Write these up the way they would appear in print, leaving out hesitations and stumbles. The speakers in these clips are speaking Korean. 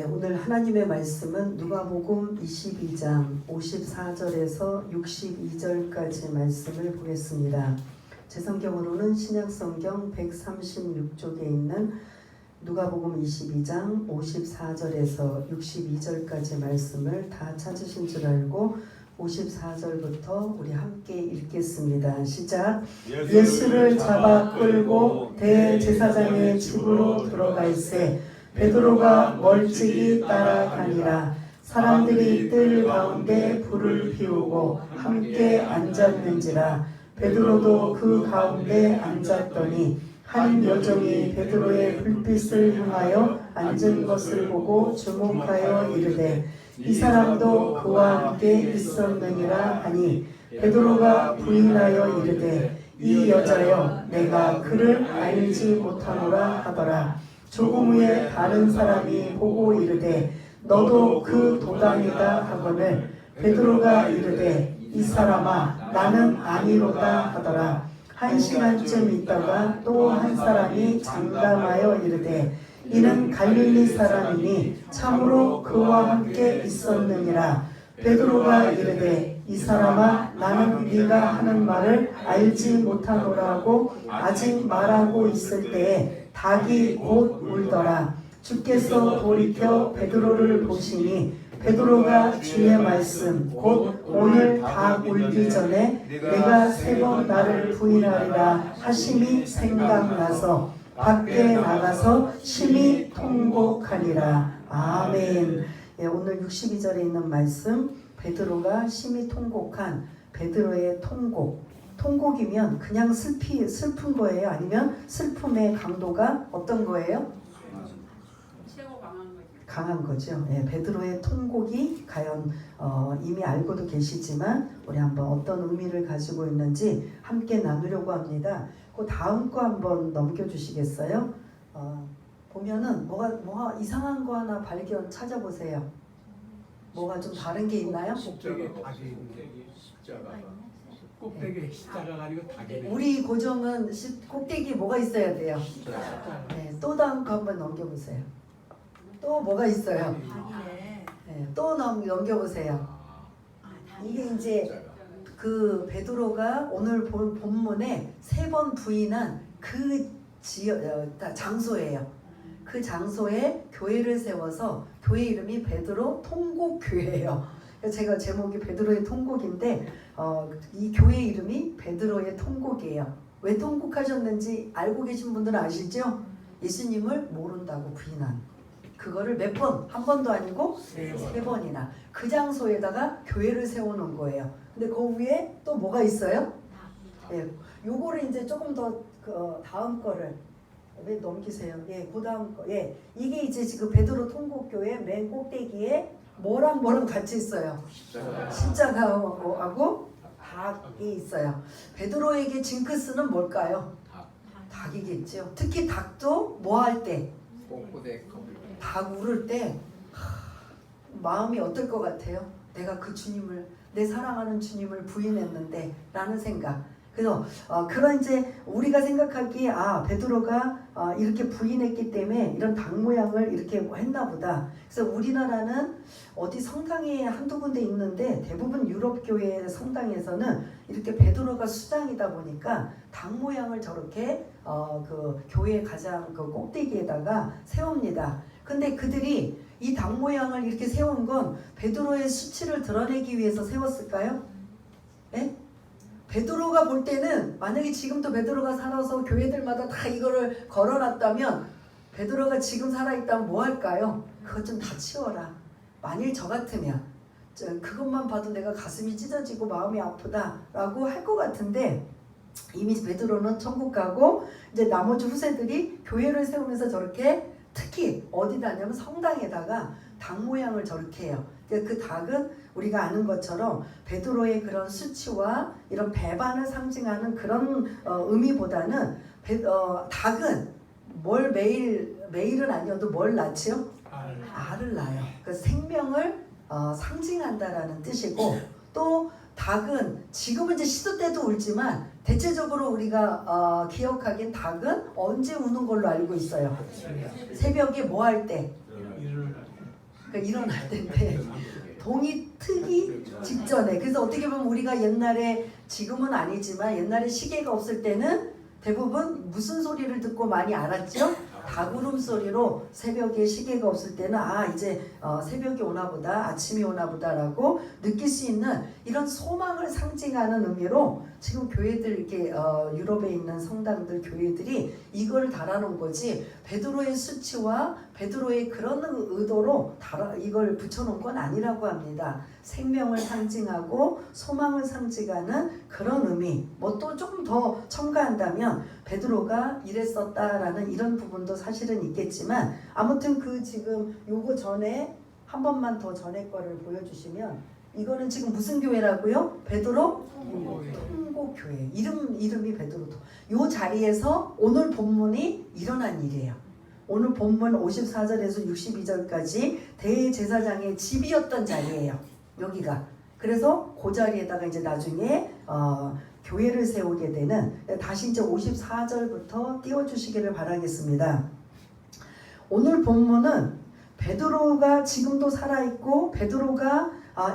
오늘 하나님의 말씀은 누가복음 22장 54절에서 62절까지 말씀을 보겠습니다. 제 성경으로는 신약성경 136쪽에 있는 누가복음 22장 54절에서 62절까지 말씀을 다 찾으신 줄 알고 54절부터 우리 함께 읽겠습니다. 시작. 예수를 잡아 끌고 대제사장의 집으로 들어갈새 베드로가 멀찍이 따라가니라. 사람들이 뜰 가운데 불을 피우고 함께 앉았는지라. 베드로도 그 가운데 앉았더니 한 여종이 베드로의 불빛을 향하여 앉은 것을 보고 주목하여 이르되 이 사람도 그와 함께 있었느니라 하니 베드로가 부인하여 이르되 이 여자여 내가 그를 알지 못하노라 하더라. 조금 후에 다른 사람이 보고 이르되 너도 그 도당이다 하거늘 베드로가 이르되 이 사람아 나는 아니로다 하더라. 1시간쯤 있다가 또 한 사람이 장담하여 이르되 이는 갈릴리 사람이니 참으로 그와 함께 있었느니라. 베드로가 이르되 이 사람아 나는 네가 하는 말을 알지 못하노라고 아직 말하고 있을 때에 닭이 곧 울더라. 주께서 돌이켜 베드로를 보시니 베드로가 주의 말씀 곧 오늘 닭 울기 전에 내가 3번 나를 부인하리라 하심이 생각나서 밖에 나가서 심히 통곡하니라. 아멘. 오늘 62절에 있는 말씀 베드로가 심히 통곡한 베드로의 통곡. 통곡이면 그냥 슬픈 거예요? 아니면 슬픔의 강도가 어떤 거예요? 최고 강한 거죠. 강한 거죠. 베드로의 통곡이 과연 이미 알고도 계시지만 우리 한번 어떤 의미를 가지고 있는지 함께 나누려고 합니다. 그 다음 거 한번 넘겨주시겠어요? 보면은 뭐가 이상한 거 하나 발견 찾아보세요. 뭐가 좀 다른 게 있나요? 꼭대기에 십자가가 아니고 닭이. 우리 고정은 꼭대기 뭐가 있어야 돼요? 또 다음 거 한번 넘겨보세요. 또 뭐가 있어요? 또 넘겨보세요. 이게 이제 그 베드로가 오늘 본문에 3번 부인한 그 장소예요. 그 장소에 교회를 세워서 교회 이름이 베드로 통곡교회예요. 제가 제목이 베드로의 통곡인데 이 교회 이름이 베드로의 통곡이에요. 왜 통곡하셨는지 알고 계신 분들은 아시죠? 예수님을 모른다고 부인한 그거를 몇 번? 한 번도 아니고 3번이나 그 장소에다가 교회를 세워놓은 거예요. 근데 그 위에 또 뭐가 있어요? 요거를 이제 조금 더 다음 거를 왜 넘기세요? 그 다음 거. 이게 이제 지금 베드로 통곡교회 맨 꼭대기에 뭐랑 같이 있어요? 십자가하고 닭이 있어요. 베드로에게 징크스는 뭘까요? 닭이겠죠. 특히 닭도 뭐 할 때? 닭 울을 때 마음이 어떨 것 같아요? 내가 그 주님을 내 사랑하는 주님을 부인했는데 라는 생각. 그래서 그런 이제 우리가 생각하기에 베드로가 이렇게 부인했기 때문에 이런 닭 모양을 이렇게 했나 보다. 그래서 우리나라는 어디 성당에 한두 군데 있는데 대부분 유럽 교회 성당에서는 이렇게 베드로가 수장이다 보니까 닭 모양을 저렇게 그 교회 가장 그 꼭대기에다가 세웁니다. 근데 그들이 이 닭 모양을 이렇게 세운 건 베드로의 수치를 드러내기 위해서 세웠을까요? 베드로가 볼 때는 만약에 지금도 베드로가 살아서 교회들마다 다 이거를 걸어놨다면 베드로가 지금 살아있다면 뭐 할까요? 그것 좀 다 치워라. 만일 저 같으면 그것만 봐도 내가 가슴이 찢어지고 마음이 아프다라고 할 것 같은데 이미 베드로는 천국 가고 이제 나머지 후세들이 교회를 세우면서 저렇게 특히 어디다 하냐면 성당에다가 닭 모양을 저렇게 해요. 그 닭은 우리가 아는 것처럼 베드로의 그런 수치와 이런 배반을 상징하는 그런 의미보다는 닭은 뭘 매일은 아니어도 뭘 낳지요? 알을 낳아요. 그 생명을 상징한다라는 뜻이고 또 닭은 지금은 이제 시도 때도 울지만 대체적으로 우리가 기억하기엔 닭은 언제 우는 걸로 알고 있어요? 새벽에 뭐 할 때? 그러니까 일어날 텐데 동이 트기 직전에. 그래서 어떻게 보면 우리가 옛날에, 지금은 아니지만 옛날에 시계가 없을 때는 대부분 무슨 소리를 듣고 많이 알았죠? 닭울음 소리로 새벽에 시계가 없을 때는 아 이제 새벽이 오나 보다, 아침이 오나 보다라고 느낄 수 있는 이런 소망을 상징하는 의미로 지금 교회들 이렇게 유럽에 있는 성당들 교회들이 이걸 달아놓은 거지, 베드로의 수치와 베드로의 그런 의도로 이걸 붙여놓은 건 아니라고 합니다. 생명을 상징하고 소망을 상징하는 그런 의미. 뭐 또 조금 더 첨가한다면 베드로가 이랬었다라는 이런 부분도 사실은 있겠지만, 아무튼 그 지금 요거 전에 한 번만 더 전에 거를 보여주시면, 이거는 지금 무슨 교회라고요? 베드로 통고교회. 이름이 베드로. 요 자리에서 오늘 본문이 일어난 일이에요. 오늘 본문 54절에서 62절까지 대제사장의 집이었던 자리예요. 여기가. 그래서 그 자리에다가 이제 나중에 교회를 세우게 되는, 다시 이제 54절부터 띄워주시기를 바라겠습니다. 오늘 본문은 베드로가 지금도 살아있고, 베드로가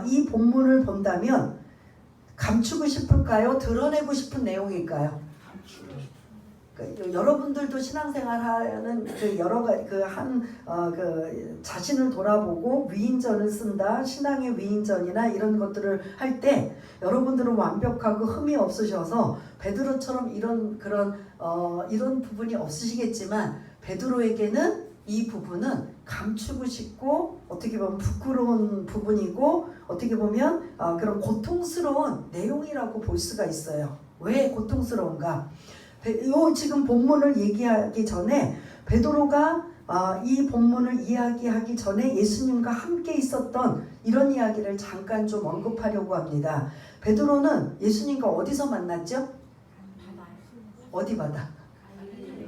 이 본문을 본다면 감추고 싶을까요? 드러내고 싶은 내용일까요? 여러분들도 신앙생활하는 그 여러 가지 그 자신을 돌아보고 위인전을 쓴다, 신앙의 위인전이나 이런 것들을 할 때 여러분들은 완벽하고 흠이 없으셔서 베드로처럼 이런 부분이 없으시겠지만, 베드로에게는 이 부분은 감추고 싶고 어떻게 보면 부끄러운 부분이고 어떻게 보면 그런 고통스러운 내용이라고 볼 수가 있어요. 왜 고통스러운가? 요 지금 본문을 얘기하기 전에 베드로가 이 본문을 이야기하기 전에 예수님과 함께 있었던 이런 이야기를 잠깐 좀 언급하려고 합니다. 베드로는 예수님과 어디서 만났죠? 어디 바다?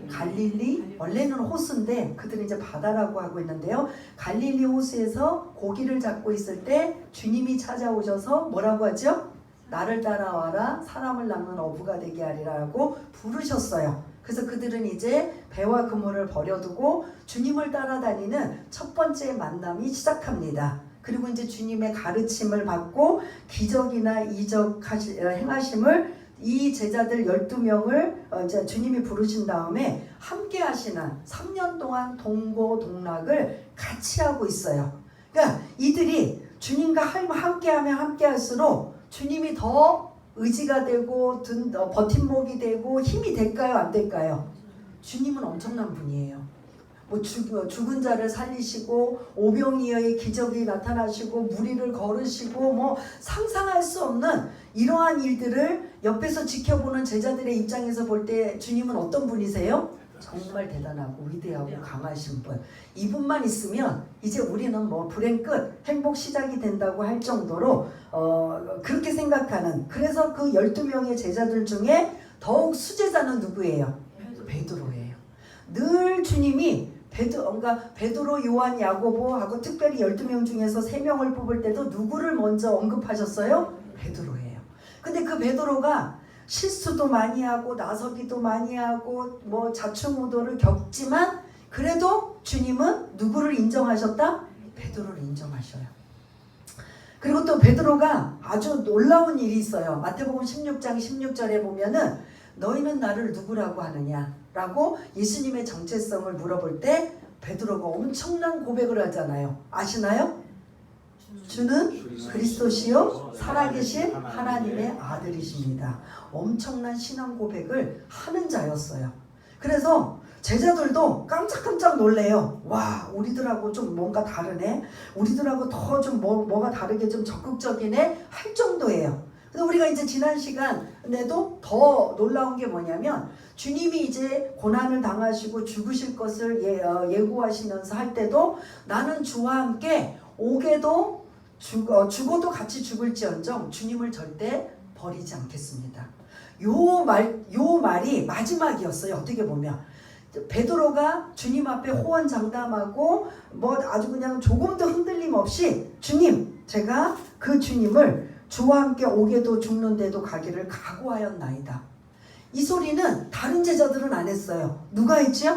갈릴리. 원래는 호수인데 그들은 이제 바다라고 하고 있는데요. 갈릴리 호수에서 고기를 잡고 있을 때 주님이 찾아오셔서 뭐라고 하죠? 나를 따라와라, 사람을 낳는 어부가 되게 하리라고 부르셨어요. 그래서 그들은 이제 배와 그물을 버려두고 주님을 따라다니는 첫 번째 만남이 시작합니다. 그리고 이제 주님의 가르침을 받고 기적이나 이적 행하심을, 이 제자들 12명을 이제 주님이 부르신 다음에 함께 하시는 3년 동안 동고동락을 같이 하고 있어요. 그러니까 이들이 주님과 함께하면 함께할수록 주님이 더 의지가 되고 버팀목이 되고 힘이 될까요? 안 될까요? 주님은 엄청난 분이에요. 뭐 죽은 자를 살리시고 오병이어의 기적이 나타나시고 무리를 걸으시고 뭐 상상할 수 없는 이러한 일들을 옆에서 지켜보는 제자들의 입장에서 볼 때 주님은 어떤 분이세요? 정말 대단하고 위대하고 강하신 분. 이분만 있으면 이제 우리는 뭐 불행 끝, 행복 시작이 된다고 할 정도로 그렇게 생각하는, 그래서 그 12명의 제자들 중에 더욱 수제자는 누구예요? 베드로예요. 늘 주님이 베드로, 요한, 야고보하고 특별히 12명 중에서 3명을 뽑을 때도 누구를 먼저 언급하셨어요? 베드로예요. 근데 그 베드로가 실수도 많이 하고 나서기도 많이 하고 뭐 자충우도를 겪지만 그래도 주님은 누구를 인정하셨다? 베드로를 인정하셔요. 그리고 또 베드로가 아주 놀라운 일이 있어요. 마태복음 16장 16절에 보면은 너희는 나를 누구라고 하느냐 라고 예수님의 정체성을 물어볼 때 베드로가 엄청난 고백을 하잖아요. 아시나요? 주는 그리스도시요 살아계신 하나님의 아들이십니다. 엄청난 신앙 고백을 하는 자였어요. 그래서 제자들도 깜짝깜짝 놀래요. 와, 우리들하고 좀 뭔가 다르네. 우리들하고 더 좀 뭐가 다르게 좀 적극적이네 할 정도예요. 근데 우리가 이제 지난 시간에도 더 놀라운 게 뭐냐면 주님이 이제 고난을 당하시고 죽으실 것을 예고하시면서 할 때도 나는 주와 함께 오게도 죽어도 같이 죽을지언정 주님을 절대 버리지 않겠습니다. 요 말이 마지막이었어요. 어떻게 보면 베드로가 주님 앞에 호언장담하고 뭐 아주 그냥 조금도 흔들림 없이 주님, 제가 그 주님을 주와 함께 오게도 죽는데도 가기를 각오하였나이다. 이 소리는 다른 제자들은 안 했어요. 누가 했죠?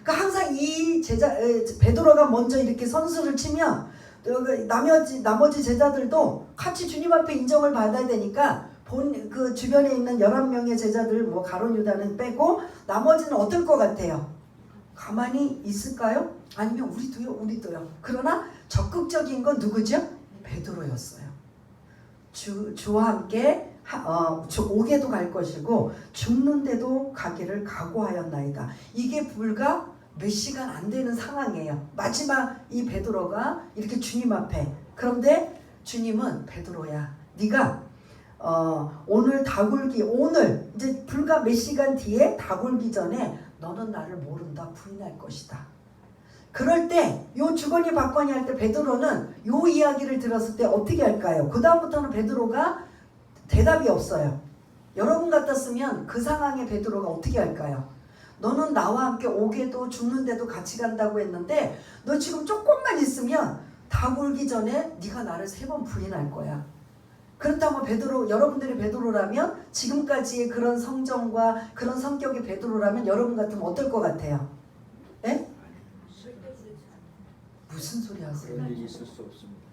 그러니까 항상 이 베드로가 먼저 이렇게 선수를 치면 나머지 제자들도 같이 주님 앞에 인정을 받아야 되니까 그 주변에 있는 11명의 제자들 뭐 가룟 유다는 빼고 나머지는 어떨 것 같아요? 가만히 있을까요? 아니면 우리도요. 그러나 적극적인 건 누구죠? 베드로였어요. 주와 함께 옥에도 갈 것이고 죽는데도 가기를 각오하였나이다. 이게 불과 몇 시간 안 되는 상황이에요. 마지막 이 베드로가 이렇게 주님 앞에. 그런데 주님은 베드로야, 네가 오늘 이제 불과 몇 시간 뒤에 다굴기 전에 너는 나를 모른다 부인할 것이다. 그럴 때 요 주거니 받거니 할 때 베드로는 요 이야기를 들었을 때 어떻게 할까요? 그 다음부터는 베드로가 대답이 없어요. 여러분 같았으면 그 상황에 베드로가 어떻게 할까요? 너는 나와 함께 오게도 죽는데도 같이 간다고 했는데 너 지금 조금만 있으면 다굴기 전에 네가 나를 3번 부인할 거야. 그렇다면 여러분들이 베드로라면 지금까지의 그런 성정과 그런 성격의 베드로라면 여러분 같으면 어떨 것 같아요? 예? 무슨 소리 하세요? 그런 일이 있을 수 없습니다.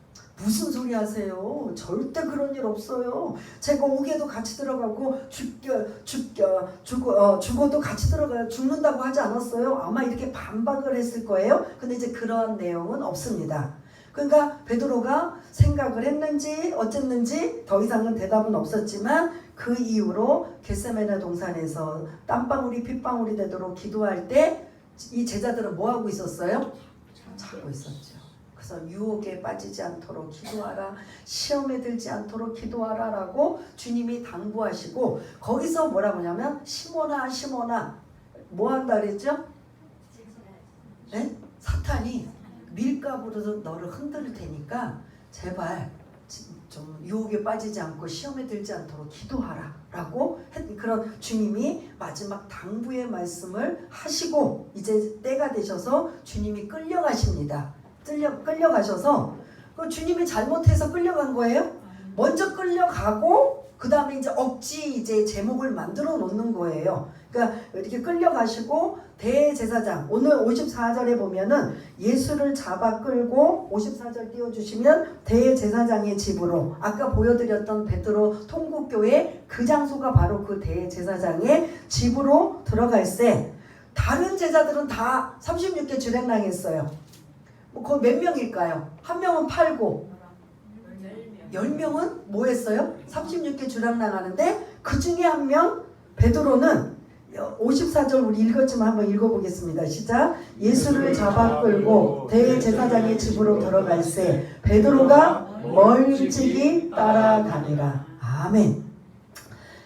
무슨 소리 하세요? 절대 그런 일 없어요. 제가 옥에도 같이 들어가고 죽어도 같이 들어가요. 죽는다고 하지 않았어요? 아마 이렇게 반박을 했을 거예요. 근데 이제 그런 내용은 없습니다. 그러니까 베드로가 생각을 했는지 어쨌는지 더 이상은 대답은 없었지만 그 이후로 겟세마네 동산에서 땀방울이 핏방울이 되도록 기도할 때 이 제자들은 뭐 하고 있었어요? 자고 있었죠. 그래서 유혹에 빠지지 않도록 기도하라, 시험에 들지 않도록 기도하라 라고 주님이 당부하시고 거기서 뭐라고 하냐면 시몬아 뭐 한다 그랬죠? 네? 사탄이 밀가부로 너를 흔들 테니까 제발 좀 유혹에 빠지지 않고 시험에 들지 않도록 기도하라 라고 그런 주님이 마지막 당부의 말씀을 하시고 이제 때가 되셔서 주님이 끌려가십니다. 끌려가셔서 주님이 잘못해서 끌려간 거예요? 먼저 끌려가고 그 다음에 이제 이제 제목을 만들어 놓는 거예요. 그러니까 이렇게 끌려가시고 대제사장, 오늘 54절에 보면은 예수를 잡아 끌고 54절 띄워주시면 대제사장의 집으로, 아까 보여드렸던 베드로 통곡교회 그 장소가 바로 그 대제사장의 집으로 들어갈새 다른 제자들은 다 36개 주랭랑했어요. 그 몇 명일까요? 한 명은 팔고 10명은 뭐 했어요? 36개 주량랑하는데 그 중에 한 명 베드로는 54절 우리 읽었지만 한번 읽어보겠습니다. 시작. 예수를 잡아 끌고 대제사장의 집으로 들어갈새 베드로가 멀찍이 따라가니라. 아멘.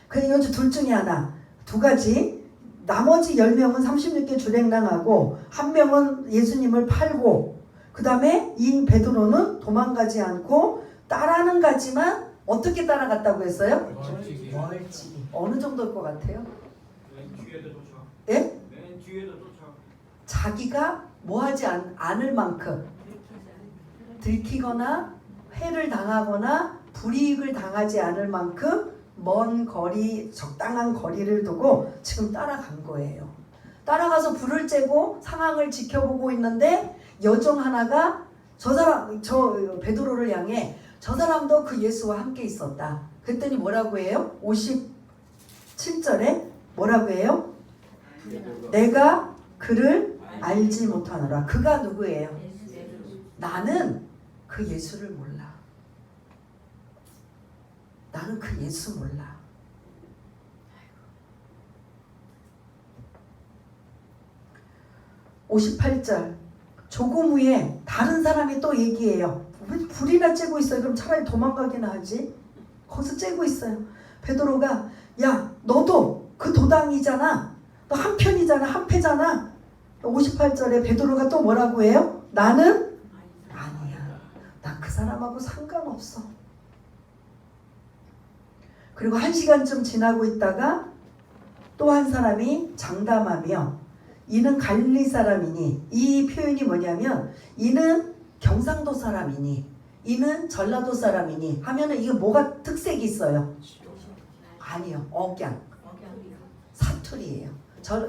그러니까 둘 중에 하나, 두 가지. 나머지 10명은 36개 주랭랑하고 한 명은 예수님을 팔고 그 다음에 이 베드로는 도망가지 않고 따라는 가지만 어떻게 따라갔다고 했어요? 멀찍이. 어느 정도일 것 같아요? 맨 뒤에도 도착. 예? 맨 뒤에도 도착. 자기가 뭐하지 않을 만큼 들키거나 회를 당하거나 불이익을 당하지 않을 만큼 먼 거리, 적당한 거리를 두고 지금 따라간 거예요. 따라가서 불을 쬐고 상황을 지켜보고 있는데 여종 하나가 저 베드로를 향해 저 사람도 그 예수와 함께 있었다. 그랬더니 뭐라고 해요? 57절에 뭐라고 해요? 내가 그를 알지 못하노라. 그가 누구예요? 나는 그 예수를 몰라. 나는 그 예수 몰라. 58절 조금 후에 다른 사람이 또 얘기해요. 왜 불이나 쬐고 있어요? 그럼 차라리 도망가기나 하지. 거기서 쬐고 있어요. 베드로가 야 너도 그 도당이잖아. 너 한편이잖아. 한패잖아. 58절에 베드로가 또 뭐라고 해요? 나는 아니야. 나 그 사람하고 상관없어. 그리고 1시간쯤 지나고 있다가 또 한 사람이 장담하며 이는 갈릴리 사람이니, 이 표현이 뭐냐면 이는 경상도 사람이니 이는 전라도 사람이니 하면은 이게 뭐가 특색이 있어요? 아니요. 억양. 사투리예요.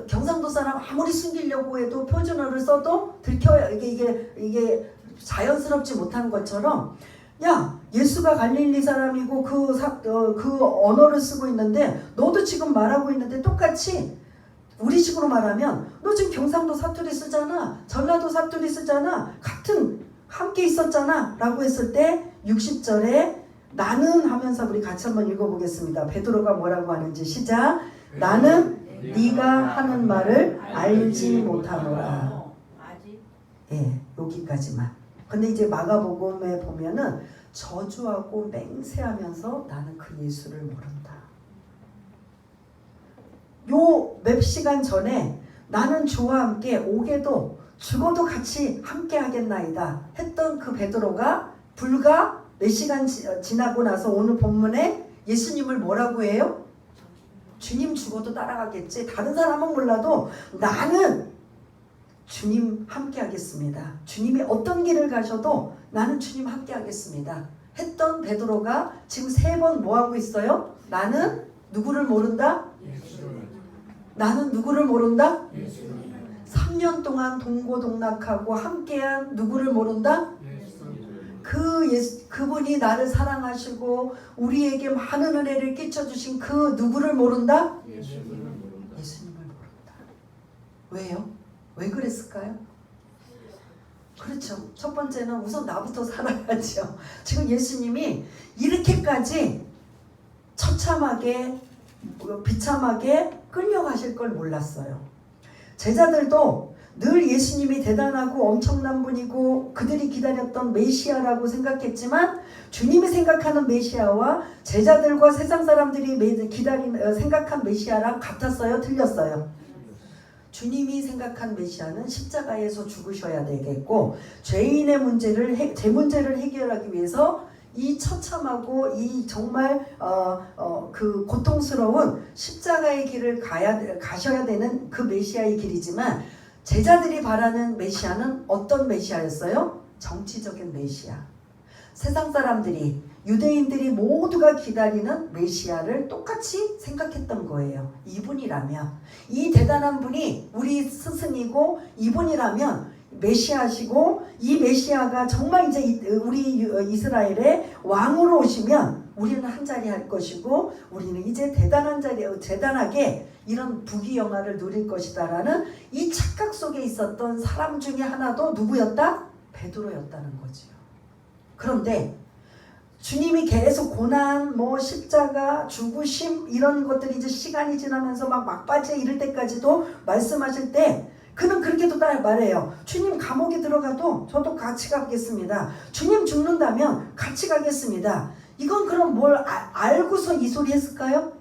경상도 사람 아무리 숨기려고 해도 표준어를 써도 들켜요. 이게 자연스럽지 못한 것처럼 야 예수가 갈릴리 사람이고 그 언어를 쓰고 있는데 너도 지금 말하고 있는데 똑같이 우리식으로 말하면 너 지금 경상도 사투리 쓰잖아, 전라도 사투리 쓰잖아, 같은 함께 있었잖아 라고 했을 때 60절에 나는 하면서 우리 같이 한번 읽어보겠습니다. 베드로가 뭐라고 하는지 시작. 나는 네가 하는 말을 알지 못하노라. 예, 여기까지만. 근데 이제 마가복음에 보면은 저주하고 맹세하면서 나는 그 예수를 모른다. 요 몇 시간 전에 나는 주와 함께 오게도 죽어도 같이 함께 하겠나이다 했던 그 베드로가 불과 몇 시간 지나고 나서 오늘 본문에 예수님을 뭐라고 해요? 주님 죽어도 따라가겠지. 다른 사람은 몰라도 나는 주님 함께 하겠습니다. 주님이 어떤 길을 가셔도 나는 주님 함께 하겠습니다 했던 베드로가 지금 3번 뭐하고 있어요? 나는 누구를 모른다? 나는 누구를 모른다? 3년 동안 동고동락하고 함께한 누구를 모른다? 그분이 나를 사랑하시고 우리에게 많은 은혜를 끼쳐주신 그 누구를 모른다? 예수님을 모른다. 왜요? 왜 그랬을까요? 그렇죠. 첫 번째는 우선 나부터 살아야죠. 지금 예수님이 이렇게까지 처참하게 비참하게 끌려가실 걸 몰랐어요. 제자들도 늘 예수님이 대단하고 엄청난 분이고 그들이 기다렸던 메시아라고 생각했지만 주님이 생각하는 메시아와 제자들과 세상 사람들이 생각한 메시아랑 같았어요? 틀렸어요? 주님이 생각한 메시아는 십자가에서 죽으셔야 되겠고 죄인의 제 문제를 해결하기 위해서 이 처참하고 이 정말 그 고통스러운 십자가의 길을 가셔야 되는 그 메시아의 길이지만 제자들이 바라는 메시아는 어떤 메시아였어요? 정치적인 메시아. 세상 사람들이 유대인들이 모두가 기다리는 메시아를 똑같이 생각했던 거예요. 이분이라면 이 대단한 분이 우리 스승이고 이분이라면 메시아시고 이 메시아가 정말 이제 우리 이스라엘의 왕으로 오시면 우리는 한자리 할 것이고 우리는 이제 대단하게 이런 부귀영화를 누릴 것이다라는 이 착각 속에 있었던 사람 중에 하나도 누구였다? 베드로였다는 거지요. 그런데 주님이 계속 고난, 십자가, 죽으심 이런 것들이 이제 시간이 지나면서 막바지에 이를 때까지도 말씀하실 때 그는 그렇게도 말해요. 주님 감옥에 들어가도 저도 같이 가겠습니다. 주님 죽는다면 같이 가겠습니다. 이건 그럼 뭘 알고서 이 소리 했을까요?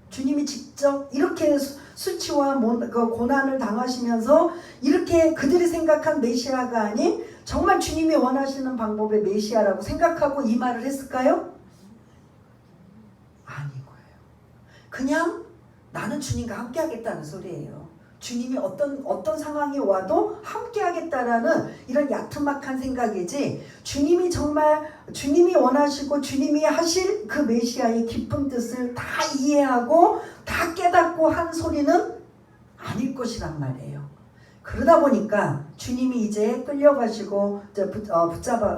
주님이 직접 이렇게 수치와 고난을 당하시면서 이렇게 그들이 생각한 메시아가 아닌 정말 주님이 원하시는 방법의 메시아라고 생각하고 이 말을 했을까요? 아니고요. 그냥 나는 주님과 함께 하겠다는 소리예요. 주님이 어떤 상황이 와도 함께 하겠다라는 이런 야트막한 생각이지 주님이 정말 주님이 원하시고 주님이 하실 그 메시아의 깊은 뜻을 다 이해하고 다 깨닫고 한 소리는 아닐 것이란 말이에요. 그러다 보니까 주님이 이제 끌려가시고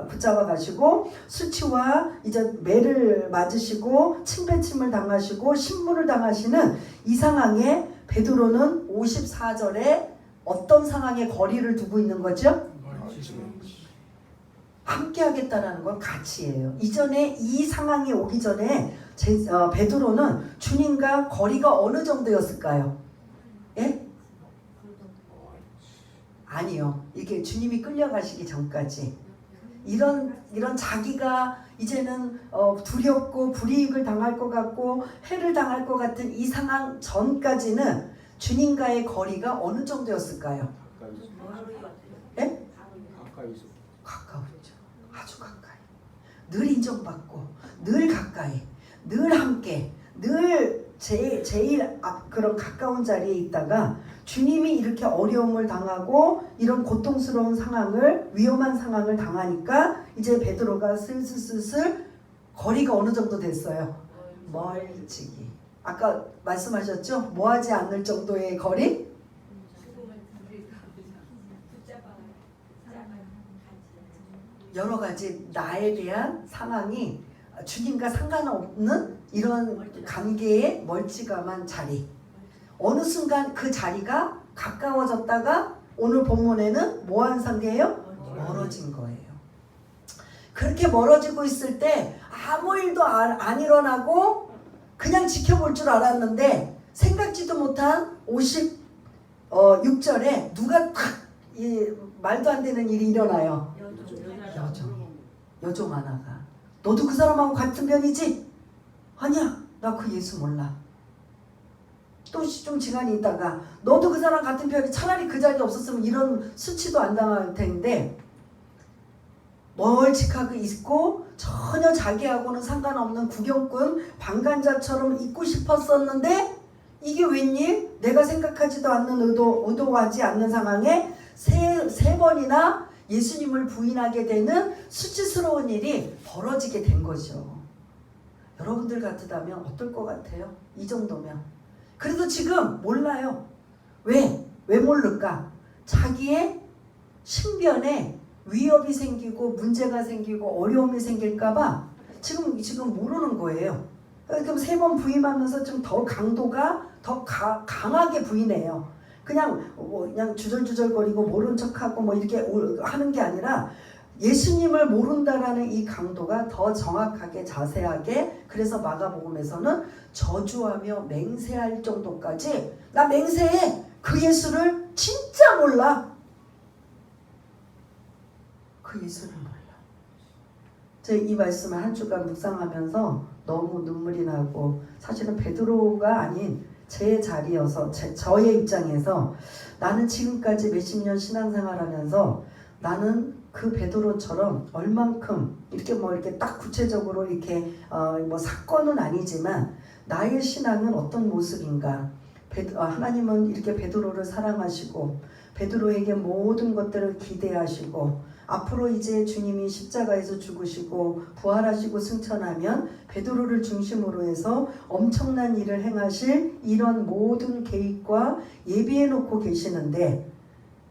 붙잡아 가시고 수치와 이제 매를 맞으시고 침배침을 당하시고 신문을 당하시는 이 상황에 베드로는 54절에 어떤 상황에 거리를 두고 있는 거죠? 함께 하겠다라는 건 가치예요. 이전에 이 상황이 오기 전에 베드로는 주님과 거리가 어느 정도였을까요? 예? 아니요. 이게 주님이 끌려가시기 전까지 이런 자기가 이제는 두렵고 불이익을 당할 것 같고 해를 당할 것 같은 이 상황 전까지는 주님과의 거리가 어느 정도였을까요? 예? 가까웠죠. 아주 가까이. 늘 인정받고 늘 가까이 늘 함께 늘 제일 그런 가까운 자리에 있다가 주님이 이렇게 어려움을 당하고 이런 고통스러운 상황을 위험한 상황을 당하니까 이제 베드로가 슬슬 거리가 어느 정도 됐어요? 멀찍이. 아까 말씀하셨죠? 뭐하지 않을 정도의 거리? 여러 가지 나에 대한 상황이 주님과 상관없는 이런 관계의 멀찌감한 자리. 어느 순간 그 자리가 가까워졌다가 오늘 본문에는 뭐한 상태예요? 멀어진 거예요. 그렇게 멀어지고 있을 때 아무 일도 안 일어나고 그냥 지켜볼 줄 알았는데 생각지도 못한 56절에 누가 탁 말도 안 되는 일이 일어나요. 여종 하나가 너도 그 사람하고 같은 편이지? 아니야, 나 그 예수 몰라. 또 좀 시간이 있다가 너도 그 사람 같은 편이 차라리 그 자리에 없었으면 이런 수치도 안 당할 텐데 멀찍하게 있고 전혀 자기하고는 상관없는 구경꾼 방관자처럼 있고 싶었었는데 이게 웬일? 내가 생각하지도 않는 의도하지 않는 상황에 세 번이나 예수님을 부인하게 되는 수치스러운 일이 벌어지게 된 거죠. 여러분들 같으다면 어떨 것 같아요? 이 정도면. 그래도 지금 몰라요. 왜 모를까? 자기의 신변에 위협이 생기고 문제가 생기고 어려움이 생길까봐 지금 모르는 거예요. 그럼 3번 부임하면서 좀 더 강도가 더 강하게 부인해요. 그냥 주절주절거리고 모른 척하고 뭐 이렇게 하는 게 아니라 예수님을 모른다라는 이 강도가 더 정확하게 자세하게, 그래서 마가복음에서는 저주하며 맹세할 정도까지 나 맹세해, 그 예수를 진짜 몰라. 그 예수를 몰라. 제가 이 말씀을 한 주간 묵상하면서 너무 눈물이 나고, 사실은 베드로가 아닌 제 자리여서 저의 입장에서 나는 지금까지 몇십 년 신앙생활하면서 나는 그 베드로처럼 얼만큼 이렇게 딱 구체적으로 이렇게 뭐 사건은 아니지만 나의 신앙은 어떤 모습인가. 하나님은 이렇게 베드로를 사랑하시고 베드로에게 모든 것들을 기대하시고 앞으로 이제 주님이 십자가에서 죽으시고 부활하시고 승천하면 베드로를 중심으로 해서 엄청난 일을 행하실 이런 모든 계획과 예비해 놓고 계시는데,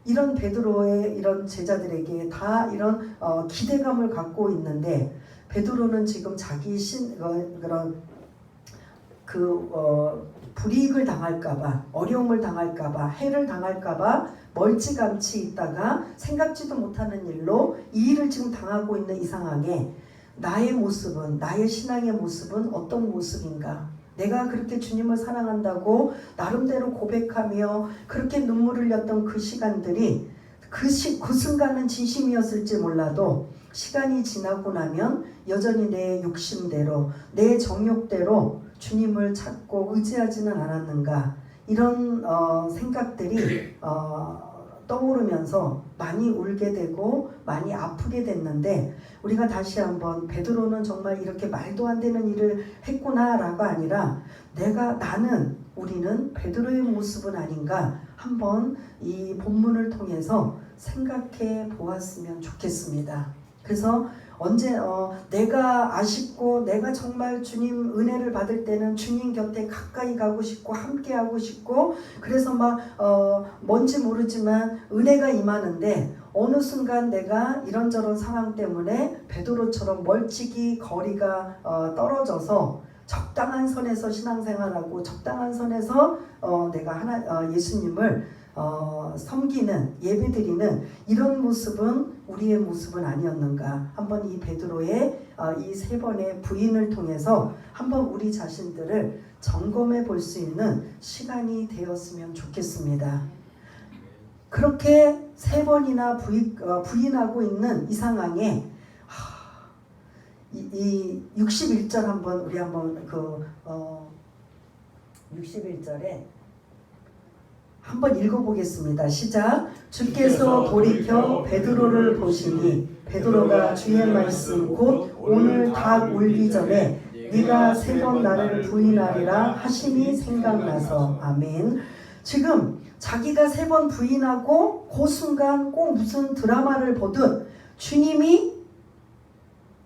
이런 베드로의 이런 제자들에게 다 이런 기대감을 갖고 있는데, 베드로는 지금 자기 불이익을 당할까봐, 어려움을 당할까봐, 해를 당할까봐 멀찌감치 있다가 생각지도 못하는 일로 이 일을 지금 당하고 있는 이 상황에 나의 모습은, 나의 신앙의 모습은 어떤 모습인가? 내가 그렇게 주님을 사랑한다고 나름대로 고백하며 그렇게 눈물을 흘렸던 그 시간들이 그 순간은 진심이었을지 몰라도 시간이 지나고 나면 여전히 내 욕심대로, 내 정욕대로 주님을 찾고 의지하지는 않았는가, 이런 생각들이 떠오르면서 많이 울게 되고 많이 아프게 됐는데, 우리가 다시 한번 베드로는 정말 이렇게 말도 안 되는 일을 했구나라가 아니라 우리는 베드로의 모습은 아닌가 한번 이 본문을 통해서 생각해 보았으면 좋겠습니다. 그래서 내가 아쉽고 내가 정말 주님 은혜를 받을 때는 주님 곁에 가까이 가고 싶고 함께 하고 싶고, 그래서 뭔지 모르지만 은혜가 임하는데 어느 순간 내가 이런저런 상황 때문에 베드로처럼 멀찍이 거리가 떨어져서 적당한 선에서 신앙생활하고 적당한 선에서 내가 예수님을 섬기는, 예배드리는 이런 모습은 우리의 모습은 아니었는가. 한번 이 베드로의 이 3번의 부인을 통해서 한번 우리 자신들을 점검해 볼 수 있는 시간이 되었으면 좋겠습니다. 그렇게 3번이나 부인하고 있는 이 상황에 이 61절 우리 한번 61절에 한번 읽어보겠습니다. 시작. 주께서 돌이켜 베드로를 보시니 베드로가 주의 말씀 곧 오늘 닭 울기 전에 네가 3번 나를 부인하리라 하심이 생각나서. 아멘. 지금 자기가 3번 부인하고 그 순간 꼭 무슨 드라마를 보듯 주님이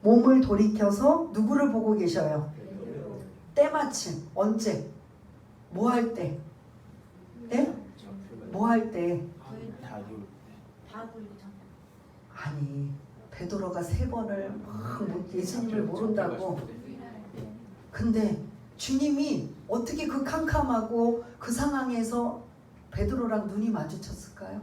몸을 돌이켜서 누구를 보고 계셔요? 때마침. 언제? 뭐 할 때? 예? 뭐 할 때? 아니, 베드로가 3번을 막 예수님을 모른다고. 근데 주님이 어떻게 그 캄캄하고 그 상황에서 베드로랑 눈이 마주쳤을까요?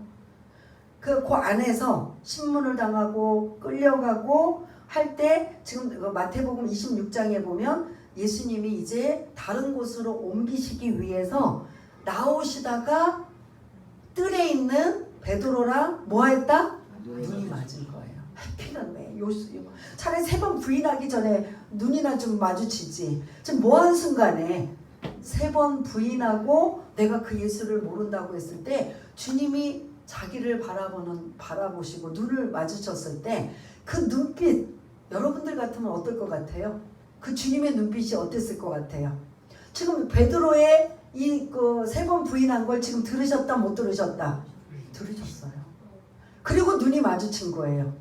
그 안에서 신문을 당하고 끌려가고 할 때 지금 마태복음 26장에 보면 예수님이 이제 다른 곳으로 옮기시기 위해서 나오시다가 뜰에 있는 베드로랑 뭐 했다? 눈이 맞은 거예요. 하필은 왜? 차라리 3번 부인하기 전에 눈이나 좀 마주치지. 지금 뭐 한 순간에 3번 부인하고 내가 그 예수를 모른다고 했을 때 주님이 자기를 바라보시고 눈을 마주쳤을 때 그 눈빛 여러분들 같으면 어떨 것 같아요? 그 주님의 눈빛이 어땠을 것 같아요? 지금 베드로의 이 3번 부인한 걸 지금 들으셨다 못 들으셨다? 들으셨어요. 그리고 눈이 마주친 거예요.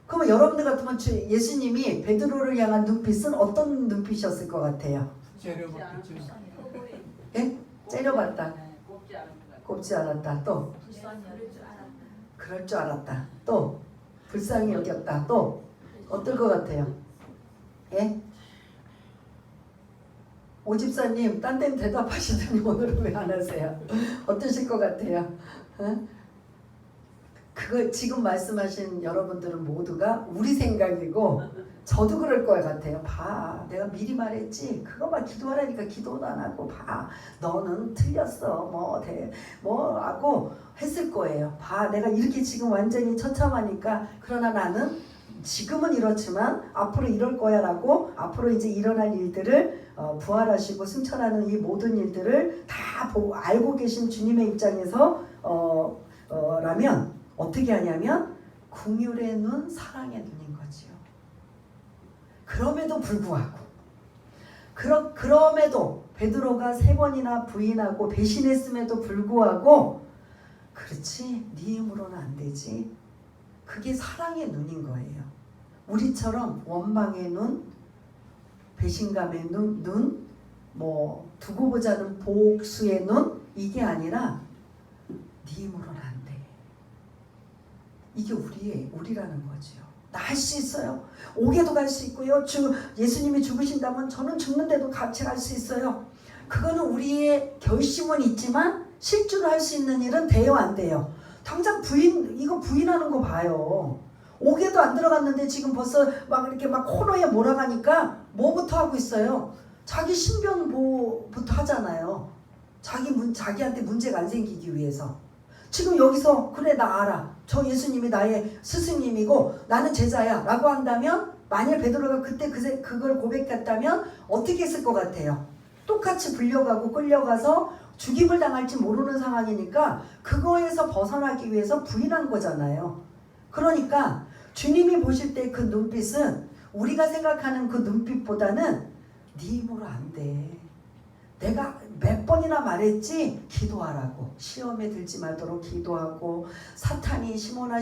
그러면 여러분들 같으면 예수님이 베드로를 향한 눈빛은 어떤 눈빛이었을 것 같아요? 째려봤겠죠. 예? 째려봤다. 곱지 않은 것 같아요. 곱지 않았다. 또 그럴 줄 알았다. 또 불쌍히 여겼다. 또 어떨 것 같아요? 예? 오집사님 딴 데는 대답하시더니 오늘은 왜 안 하세요? 어떠실 것 같아요? 어? 그거 지금 말씀하신 여러분들은 모두가 우리 생각이고 저도 그럴 것 같아요. 봐, 내가 미리 말했지. 그거만 기도하라니까 기도도 안 하고 봐, 너는 틀렸어. 뭐 하고 했을 거예요. 봐, 내가 이렇게 지금 완전히 처참하니까 그러나 나는 지금은 이렇지만 앞으로 이럴 거야라고 앞으로 이제 일어날 일들을 부활하시고 승천하는 이 모든 일들을 다 보고 알고 계신 주님의 입장에서 라면 어떻게 하냐면 긍휼의 눈, 사랑의 눈인 거지요. 그럼에도 불구하고 그럼에도 베드로가 3번이나 부인하고 배신했음에도 불구하고 그렇지 네 힘으로는 안 되지. 그게 사랑의 눈인 거예요. 우리처럼 원망의 눈, 배신감의 눈, 뭐 두고 보자는 복수의 눈 이게 아니라 네 힘으로는 안 돼. 이게 우리라는 거지요. 나 할 수 있어요. 옥에도 갈 수 있고요. 예수님이 죽으신다면 저는 죽는데도 같이 갈 수 있어요. 그거는 우리의 결심은 있지만 실제로 할 수 있는 일은 돼요, 안 돼요? 당장 이거 부인하는 거 봐요. 옥에도 안 들어갔는데 지금 벌써 막 이렇게 막 코너에 몰아가니까 뭐부터 하고 있어요? 자기 신변보호부터 하잖아요. 자기한테 문제가 안 생기기 위해서. 지금 여기서 그래 나 알아. 저 예수님이 나의 스승님이고 나는 제자야 라고 한다면 만일 베드로가 그때 그걸 고백했다면 어떻게 했을 것 같아요? 똑같이 불려가고 끌려가서 죽임을 당할지 모르는 상황이니까 그거에서 벗어나기 위해서 부인한 거잖아요. 그러니까 주님이 보실 때 그 눈빛은 우리가 생각하는 그 눈빛보다는 네 힘으로 안 돼. 내가 몇 번이나 말했지 기도하라고. 시험에 들지 말도록 기도하고 사탄이 시몬아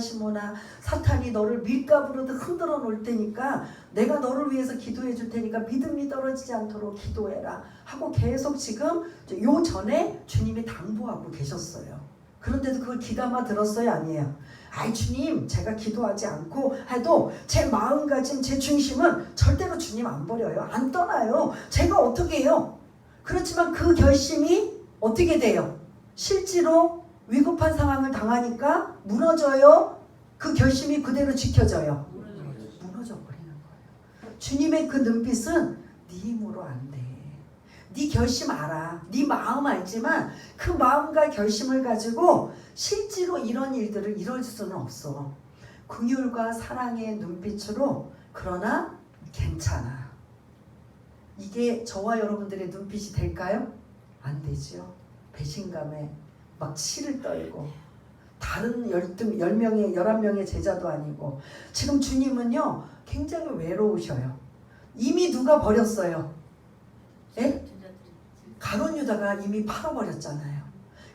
사탄이 너를 밀가부르듯 흔들어 놓을 테니까 내가 너를 위해서 기도해 줄 테니까 믿음이 떨어지지 않도록 기도해라 하고 계속 지금 요 전에 주님이 당부하고 계셨어요. 그런데도 그걸 귀담아 들었어요? 아니에요? 아이 주님 제가 기도하지 않고 해도 제 마음가짐 제 중심은 절대로 주님 안 버려요. 안 떠나요. 제가 어떻게 해요? 그렇지만 그 결심이 어떻게 돼요? 실제로 위급한 상황을 당하니까 무너져요? 그 결심이 그대로 지켜져요? 무너져 버리는 거예요. 주님의 그 눈빛은 네 힘으로 안 돼. 네 결심 알아. 네 마음 알지만 그 마음과 결심을 가지고 실제로 이런 일들을 이룰 수는 없어. 긍휼과 사랑의 눈빛으로 그러나 괜찮아. 이게 저와 여러분들의 눈빛이 될까요? 안 되죠. 배신감에 막 치를 떨고 다른 11명의 제자도 아니고 지금 주님은요 굉장히 외로우셔요. 이미 누가 버렸어요? 예? 가룟 유다가 이미 팔아버렸잖아요.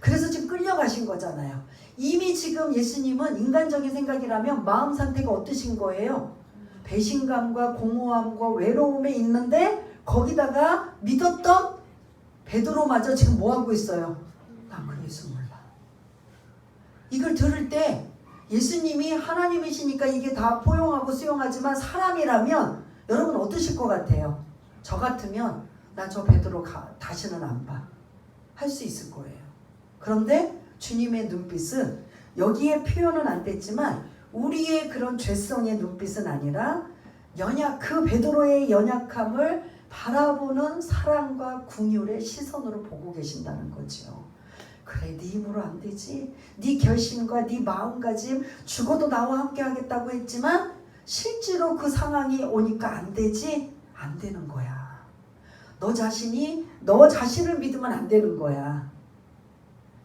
그래서 지금 끌려가신 거잖아요. 이미 지금 예수님은 인간적인 생각이라면 마음 상태가 어떠신 거예요? 배신감과 공허함과 외로움에 있는데 거기다가 믿었던 베드로마저 지금 뭐하고 있어요? 난 그 예수 몰라. 이걸 들을 때 예수님이 하나님이시니까 이게 다 포용하고 수용하지만 사람이라면 여러분 어떠실 것 같아요? 저 같으면 나 저 베드로 다시는 안 봐. 할 수 있을 거예요. 그런데 주님의 눈빛은 여기에 표현은 안 됐지만 우리의 그런 죄성의 눈빛은 아니라 그 베드로의 연약함을 바라보는 사랑과 긍휼의 시선으로 보고 계신다는 거죠. 그래, 네 힘으로 안 되지. 네 결심과 네 마음가짐, 죽어도 나와 함께 하겠다고 했지만 실제로 그 상황이 오니까 안 되지. 안 되는 거야. 너 자신을 믿으면 안 되는 거야.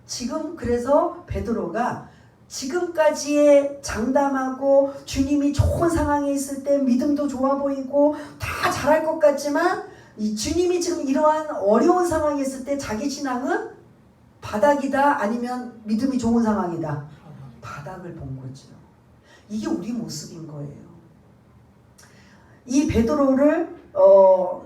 지금 그래서 베드로가 지금까지의 장담하고 주님이 좋은 상황에 있을 때 믿음도 좋아 보이고 다 잘할 것 같지만 이 주님이 지금 이러한 어려운 상황에 있을 때 자기 신앙은 바닥이다 아니면 믿음이 좋은 상황이다. 바닥을 본 거죠. 이게 우리 모습인 거예요. 이 베드로를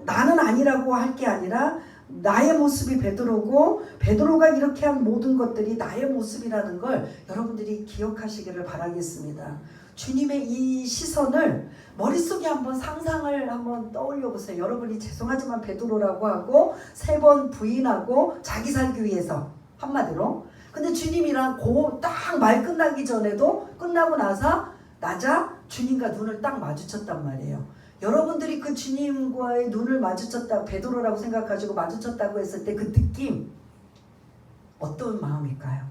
나는 아니라고 할 게 아니라 나의 모습이 베드로고 베드로가 이렇게 한 모든 것들이 나의 모습이라는 걸 여러분들이 기억하시기를 바라겠습니다. 주님의 이 시선을 머릿속에 한번 상상을 한번 떠올려 보세요. 여러분이 죄송하지만 베드로라고 하고 3번 부인하고 자기 살기 위해서 한마디로. 근데 주님이랑 딱 말 끝나기 전에도 끝나고 나자 주님과 눈을 딱 마주쳤단 말이에요. 여러분들이 그 주님과의 눈을 마주쳤다, 베드로라고 생각하시고 마주쳤다고 했을 때 그 느낌 어떤 마음일까요?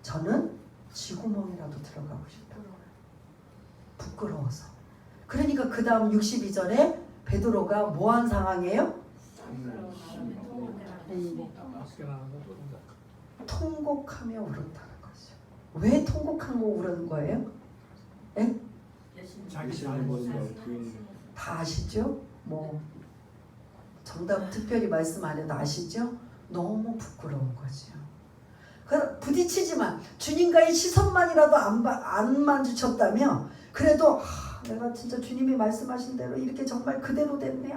저는 쥐구멍이라도 들어가고 싶다. 부끄러워서. 그러니까 그 다음 62절에 베드로가 뭐한 상황이에요? 통곡하며 울었다는 거죠. 왜 통곡하며 울은 거예요? 에? 자기 잘못을 다 아시죠? 정답 특별히 말씀 안 해도 아시죠? 너무 부끄러운 거죠. 부딪히지만 주님과의 시선만이라도 안 마주쳤다면 그래도 내가 진짜 주님이 말씀하신 대로 이렇게 정말 그대로 됐네.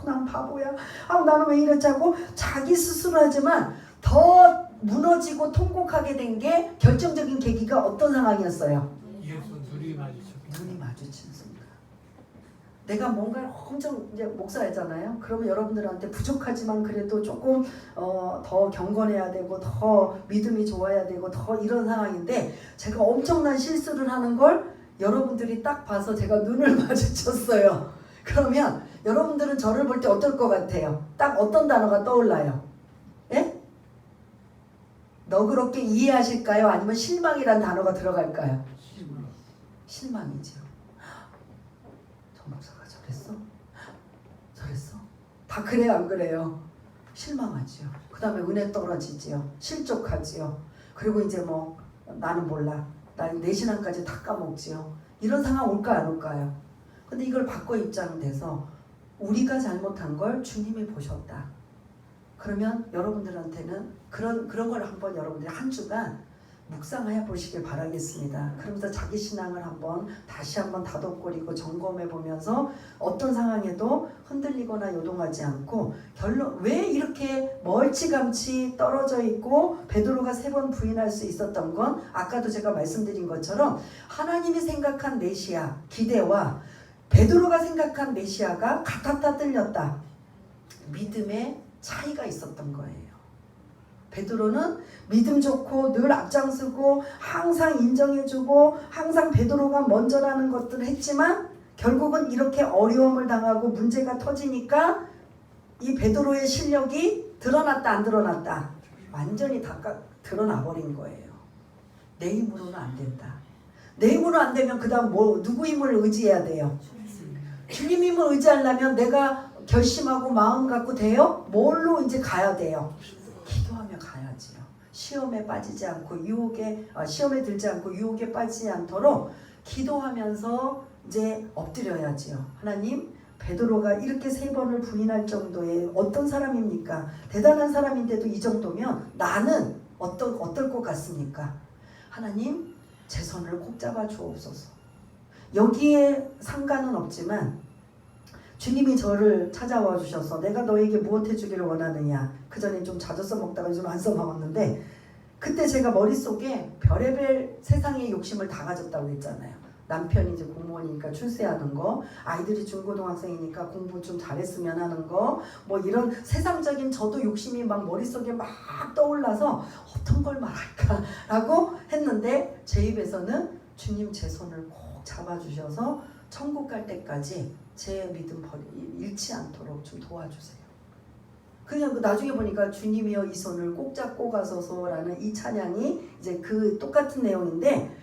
난 바보야. 나는 왜 이랬자고 자기 스스로 하지만 더 무너지고 통곡하게 된 게 결정적인 계기가 어떤 상황이었어요? 예수 눈이 마주친 순간. 내가 뭔가 엄청 이제 목사였잖아요. 그러면 여러분들한테 부족하지만 그래도 조금 더 경건해야 되고 더 믿음이 좋아야 되고 더 이런 상황인데 제가 엄청난 실수를 하는 걸 여러분들이 딱 봐서 제가 눈을 마주쳤어요. 그러면 여러분들은 저를 볼 때 어떨 것 같아요? 딱 어떤 단어가 떠올라요? 예? 너그럽게 이해하실까요? 아니면 실망이란 단어가 들어갈까요? 실망이죠. 저 목사가 저랬어? 다 그래요, 안 그래요? 실망하지요. 그 다음에 은혜 떨어지지요. 실족하지요. 그리고 이제 나는 몰라. 내 신앙까지 다 까먹지요. 이런 상황 올까 안 올까요? 근데 이걸 바꿔 입장돼서 우리가 잘못한 걸 주님이 보셨다. 그러면 여러분들한테는 그런 걸 한번 여러분들이 한 주간 묵상해 보시길 바라겠습니다. 그러면서 자기 신앙을 다시 한번 다독거리고 점검해 보면서 어떤 상황에도 흔들리거나 요동하지 않고 왜 이렇게 멀찌감치 떨어져 있고 베드로가 3번 부인할 수 있었던 건 아까도 제가 말씀드린 것처럼 하나님이 생각한 메시아 기대와 베드로가 생각한 메시아가 같았다 틀렸다. 믿음의 차이가 있었던 거예요. 베드로는 믿음 좋고 늘 앞장서고 항상 인정해주고 항상 베드로가 먼저라는 것들을 했지만 결국은 이렇게 어려움을 당하고 문제가 터지니까 이 베드로의 실력이 드러났다 안 드러났다? 완전히 다 드러나 버린 거예요. 내 힘으로는 안 된다. 내 힘으로 안 되면 그 다음 누구 힘을 의지해야 돼요? 주님 힘을 의지하려면 내가 결심하고 마음 갖고 돼요? 뭘로 이제 가야 돼요? 기도하며 가야지요. 시험에 빠지지 않고 시험에 들지 않고 유혹에 빠지지 않도록 기도하면서 이제 엎드려야지요. 하나님, 베드로가 이렇게 3번을 부인할 정도의 어떤 사람입니까? 대단한 사람인데도 이 정도면 나는 어떨 것 같습니까? 하나님, 제 손을 꼭 잡아 주옵소서. 여기에 상관은 없지만 주님이 저를 찾아와 주셔서 내가 너에게 무엇 해주기를 원하느냐. 그 전에 좀 자주 써먹다가 좀 안 써먹었는데 그때 제가 머릿속에 별의별 세상의 욕심을 다 가졌다고 했잖아요. 남편이 이제 공무원이니까 출세하는 거, 아이들이 중고등학생이니까 공부 좀 잘했으면 하는 거, 뭐 이런 세상적인 저도 욕심이 막 머릿속에 막 떠올라서 어떤 걸 말할까라고 했는데 제 입에서는 주님 제 손을 꼭 잡아주셔서 천국 갈 때까지 제 믿음 잃지 않도록 좀 도와주세요. 그냥 나중에 보니까 주님이여 이 손을 꼭 잡고 가소서라는 이 찬양이 이제 그 똑같은 내용인데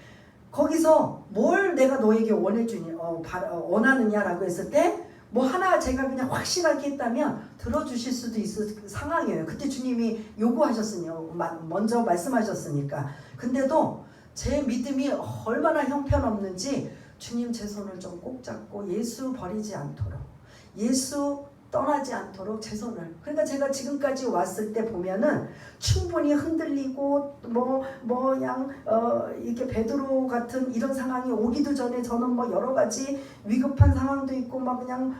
거기서 뭘 내가 너에게 원하느냐라고 했을 때 뭐 하나 제가 그냥 확실하게 했다면 들어주실 수도 있을 상황이에요. 그때 주님이 요구하셨으니까 먼저 말씀하셨으니까. 근데도 제 믿음이 얼마나 형편없는지 주님 제 손을 좀 꼭 잡고 예수 버리지 않도록, 예수 떠나지 않도록 제 손을. 그러니까 제가 지금까지 왔을 때 보면은 충분히 흔들리고 이렇게 베드로 같은 이런 상황이 오기도 전에 저는 뭐 여러 가지 위급한 상황도 있고 막 그냥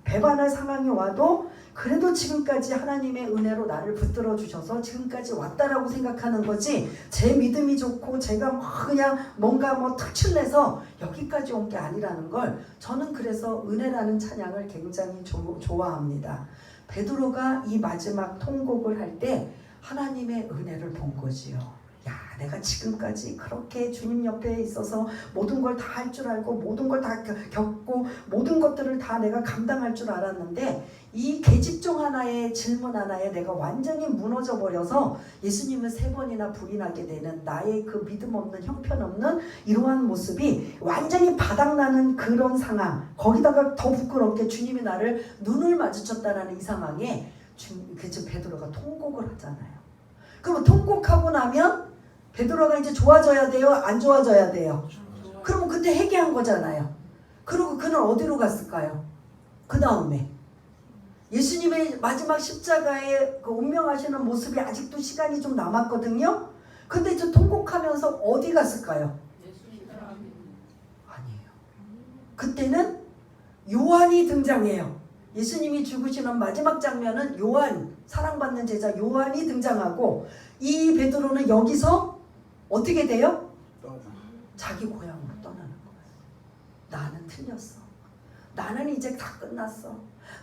배반할 상황이 와도 그래도 지금까지 하나님의 은혜로 나를 붙들어 주셔서 지금까지 왔다라고 생각하는 거지, 제 믿음이 좋고 제가 그냥 뭔가 특출내서 여기까지 온 게 아니라는 걸 저는 그래서 은혜라는 찬양을 굉장히 좋아합니다. 베드로가 이 마지막 통곡을 할 때 하나님의 은혜를 본 거지요. 야, 내가 지금까지 그렇게 주님 옆에 있어서 모든 걸 다 할 줄 알고 모든 걸 다 겪고 모든 것들을 다 내가 감당할 줄 알았는데 이 계집종 하나의 질문 하나에 내가 완전히 무너져 버려서 예수님을 3번이나 부인하게 되는 나의 그 믿음 없는 형편없는 이러한 모습이 완전히 바닥나는 그런 상황, 거기다가 더 부끄럽게 주님이 나를 눈을 마주쳤다라는 이 상황에 지금 베드로가 통곡을 하잖아요. 그러면 통곡하고 나면 베드로가 이제 좋아져야 돼요? 안 좋아져야 돼요? 그러면 그때 회개한 거잖아요. 그리고 그는 어디로 갔을까요? 그 다음에 예수님의 마지막 십자가에 그 운명하시는 모습이 아직도 시간이 좀 남았거든요. 근데 이제 통곡하면서 어디 갔을까요? 아니에요. 그때는 요한이 등장해요. 예수님이 죽으시는 마지막 장면은 요한, 사랑받는 제자 요한이 등장하고 이 베드로는 여기서 어떻게 돼요? 자기 고향으로 떠나는 거예요. 나는 틀렸어. 나는 이제 다 끝났어.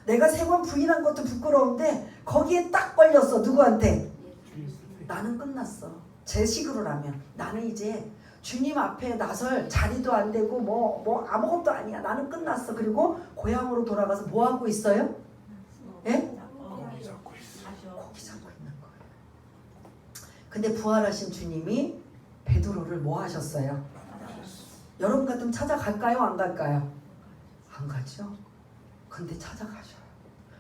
내가 3번 부인한 것도 부끄러운데 거기에 딱 걸렸어. 누구한테? 나는 끝났어. 제 식으로라면 나는 이제 주님 앞에 나설 자리도 안 되고 뭐 아무것도 아니야. 나는 끝났어. 그리고 고향으로 돌아가서 뭐 하고 있어요? 예? 고기 잡고 있어. 고기 잡고 있는 거예요. 근데 부활하신 주님이 베드로를 뭐 하셨어요? 여러분 같으면 찾아갈까요? 안 갈까요? 안 가죠. 근데 찾아가셔요.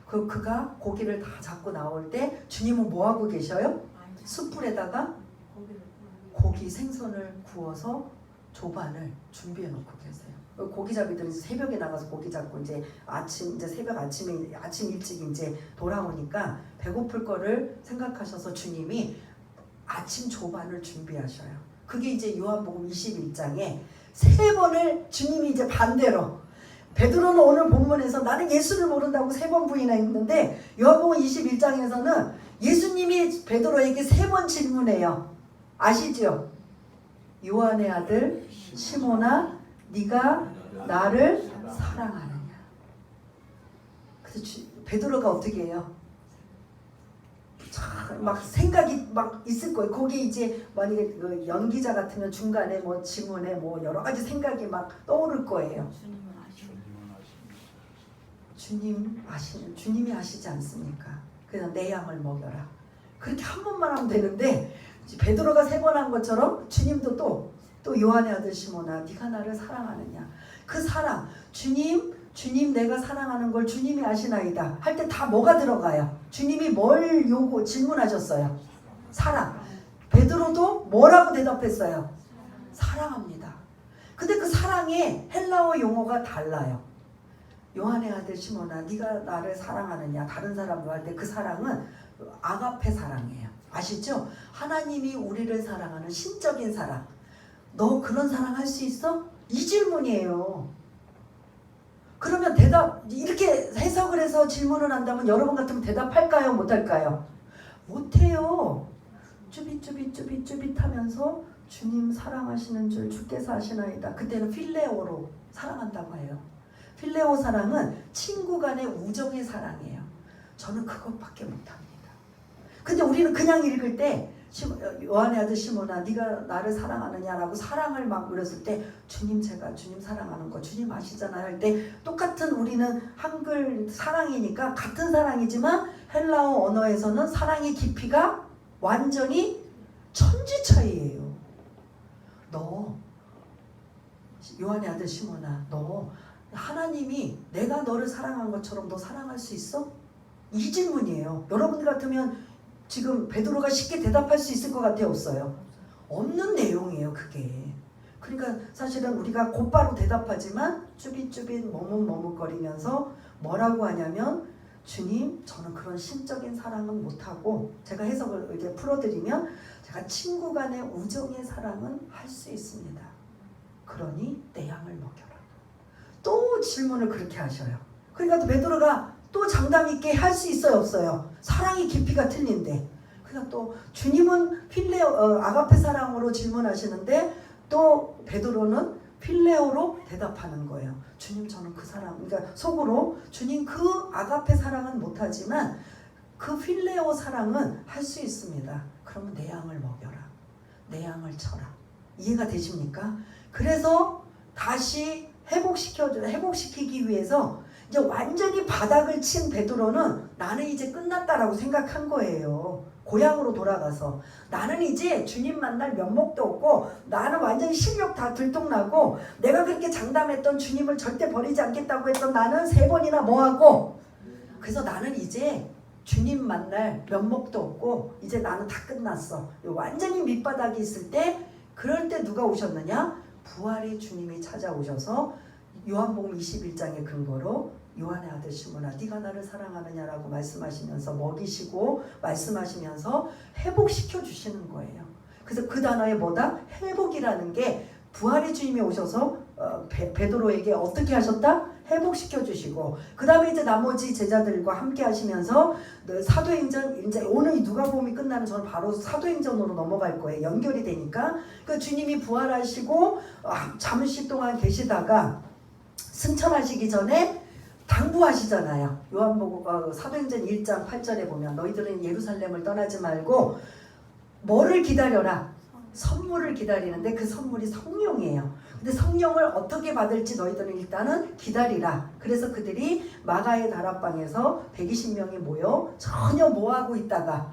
그가 고기를 다 잡고 나올 때 주님은 뭐 하고 계셔요? 숯불에다가 고기 생선을 구워서 조반을 준비해 놓고 계세요. 고기잡이들은 새벽에 나가서 고기 잡고 이제 새벽 아침 일찍 이제 돌아오니까 배고플 거를 생각하셔서 주님이 아침 조반을 준비하셔요. 그게 이제 요한복음 21장에 3번을 주님이 이제 반대로, 베드로는 오늘 본문에서 나는 예수를 모른다고 3번 부인했는데 요한복음 21장에서는 예수님이 베드로에게 3번 질문해요. 아시죠? 요한의 아들 시몬아, 네가 나를 사랑하느냐? 그래서 베드로가 어떻게 해요? 막 생각이 막 있을 거예요. 거기 이제 만약에 그 연기자 같으면 중간에 뭐 지문에 뭐 여러 가지 생각이 막 떠오를 거예요. 주님이 아시지 않습니까? 그냥 내 양을 먹여라. 그렇게 한 번만 하면 되는데 베드로가 3번 한 것처럼 주님도 또 요한의 아들 시몬아, 네가 나를 사랑하느냐? 그 사랑, 주님 내가 사랑하는 걸 주님이 아시나이다 할 때 다 뭐가 들어가요? 주님이 뭘 질문하셨어요? 사랑. 베드로도 뭐라고 대답했어요? 사랑합니다. 근데 그 사랑의 헬라어 용어가 달라요. 요한의 아들 시몬아, 네가 나를 사랑하느냐? 다른 사람도 할 때 그 사랑은 아가페 사랑이에요. 아시죠? 하나님이 우리를 사랑하는 신적인 사랑. 너 그런 사랑 할 수 있어? 이 질문이에요. 그러면 이렇게 해석을 해서 질문을 한다면 여러분 같으면 대답할까요? 못할까요? 못해요. 쭈빗하면서 주님 사랑하시는 줄 주께서 아시나이다. 그때는 필레오로 사랑한다고 해요. 필레오 사랑은 친구 간의 우정의 사랑이에요. 저는 그것밖에 못합니다. 근데 우리는 그냥 읽을 때 요한의 아들 시몬아 네가 나를 사랑하느냐라고 사랑을 막 물었을 때 주님 제가 주님 사랑하는 거 주님 아시잖아요 할 때 똑같은 우리는 한글 사랑이니까 같은 사랑이지만 헬라어 언어에서는 사랑의 깊이가 완전히 천지 차이예요. 너 요한의 아들 시몬아 너 하나님이 내가 너를 사랑한 것처럼 너 사랑할 수 있어? 이 질문이에요. 여러분 같으면 지금 베드로가 쉽게 대답할 수 있을 것 같아요? 없어요? 없는 내용이에요 그게. 그러니까 사실은 우리가 곧바로 대답하지만 쭈빗쭈빗 머뭇머뭇거리면서 뭐라고 하냐면 주님 저는 그런 신적인 사랑은 못하고 제가 해석을 이렇게 풀어드리면 제가 친구 간의 우정의 사랑은 할 수 있습니다. 그러니 내 양을 먹여라. 또 질문을 그렇게 하셔요. 그러니까 또 베드로가 또 장담 있게 할 수 있어요 없어요? 사랑의 깊이가 틀린데. 그러니까 또 주님은 아가페 사랑으로 질문하시는데 또 베드로는 필레오로 대답하는 거예요. 주님 저는 그 사랑 그러니까 속으로 주님 그 아가페 사랑은 못하지만 그 필레오 사랑은 할 수 있습니다. 그러면 내 양을 먹여라. 내 양을 쳐라. 이해가 되십니까? 그래서 다시 회복시키기 위해서 이제 완전히 바닥을 친 베드로는 나는 이제 끝났다라고 생각한 거예요. 고향으로 돌아가서 나는 이제 주님 만날 면목도 없고 나는 완전히 실력 다 들통나고 내가 그렇게 장담했던 주님을 절대 버리지 않겠다고 했던 나는 3번이나 뭐하고 그래서 나는 이제 주님 만날 면목도 없고 이제 나는 다 끝났어. 완전히 밑바닥이 있을 때 그럴 때 누가 오셨느냐? 부활의 주님이 찾아오셔서 요한복음 21장의 근거로 요한의 아들 시몬아 네가 나를 사랑하느냐라고 말씀하시면서 먹이시고 말씀하시면서 회복시켜 주시는 거예요. 그래서 그 단어에 뭐다? 회복이라는 게 부활의 주님이 오셔서 베드로에게 어떻게 하셨다? 회복시켜 주시고 그 다음에 이제 나머지 제자들과 함께 하시면서 사도행전 이제 오늘 누가복음이 끝나면 저는 바로 사도행전으로 넘어갈 거예요. 연결이 되니까 그 주님이 부활하시고 잠시 동안 계시다가 승천하시기 전에 당부하시잖아요. 요한복음 사도행전 1장 8절에 보면 너희들은 예루살렘을 떠나지 말고 뭐를 기다려라? 선물을 기다리는데 그 선물이 성령이에요. 근데 성령을 어떻게 받을지 너희들은 일단은 기다리라. 그래서 그들이 마가의 다락방에서 120명이 모여 전혀 뭐하고 있다가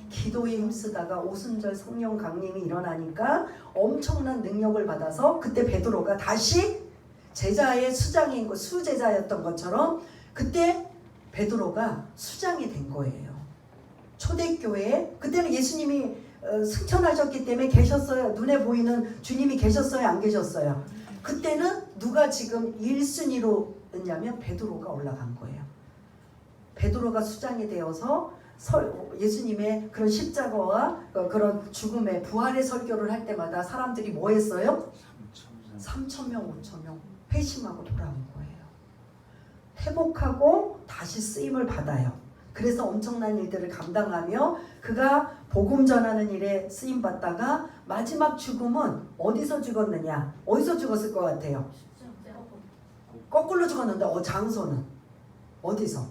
기도에 힘쓰다가 오순절 성령 강림이 일어나니까 엄청난 능력을 받아서 그때 베드로가 다시 제자의 수장인 거 수제자였던 것처럼 그때 베드로가 수장이 된 거예요. 초대교회에 그때는 예수님이 승천하셨기 때문에 계셨어요. 눈에 보이는 주님이 계셨어요? 안 계셨어요? 그때는 누가 지금 1순위로 했냐면 베드로가 올라간 거예요. 베드로가 수장이 되어서 예수님의 그런 십자가와 그런 죽음의 부활의 설교를 할 때마다 사람들이 뭐 했어요? 3,000명, 5,000명 회심하고 돌아온 거예요. 회복하고 다시 쓰임을 받아요. 그래서 엄청난 일들을 감당하며 그가 복음 전하는 일에 쓰임 받다가 마지막 죽음은 어디서 죽었느냐? 어디서 죽었을 것 같아요? 거꾸로 죽었는데 장소는 어디서?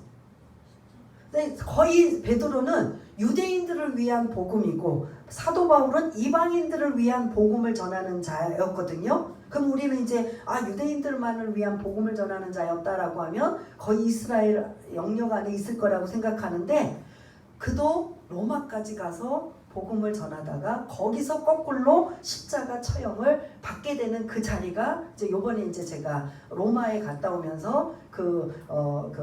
근데 거의 베드로는 유대인들을 위한 복음이고 사도 바울은 이방인들을 위한 복음을 전하는 자였거든요. 그럼 우리는 이제 유대인들만을 위한 복음을 전하는 자였다라고 하면 거의 이스라엘 영역 안에 있을 거라고 생각하는데 그도 로마까지 가서 복음을 전하다가 거기서 거꾸로 십자가 처형을 받게 되는 그 자리가 이제 요번에 이제 제가 로마에 갔다 오면서 그